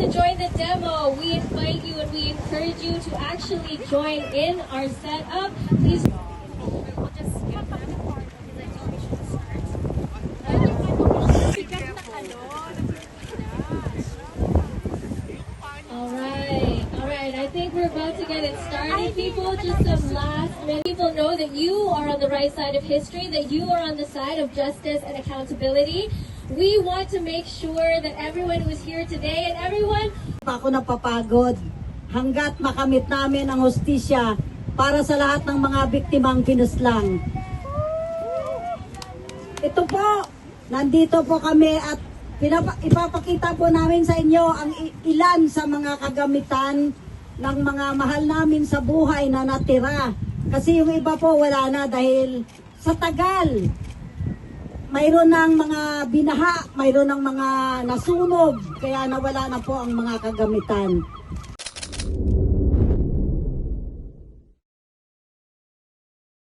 to join the demo, we invite you and we encourage you to actually join in our setup. Please. Alright, I think we're about to get it started, people. Just some last minute. People know that you are on the right side of history, that you are on the side of justice and accountability. We want to make sure that everyone who's here today and everyone... Ako napapagod hanggat makamit namin ang hustisya para sa lahat ng mga biktimang kinuslang. Ito po, nandito po kami at ipapakita po namin sa inyo ang ilan sa mga kagamitan ng mga mahal namin sa buhay na natira. Kasi yung iba po wala na dahil sa tagal. Mayroon ng mga binaha, mayroon ng mga nasunog, kaya nawala na po ang mga kagamitan.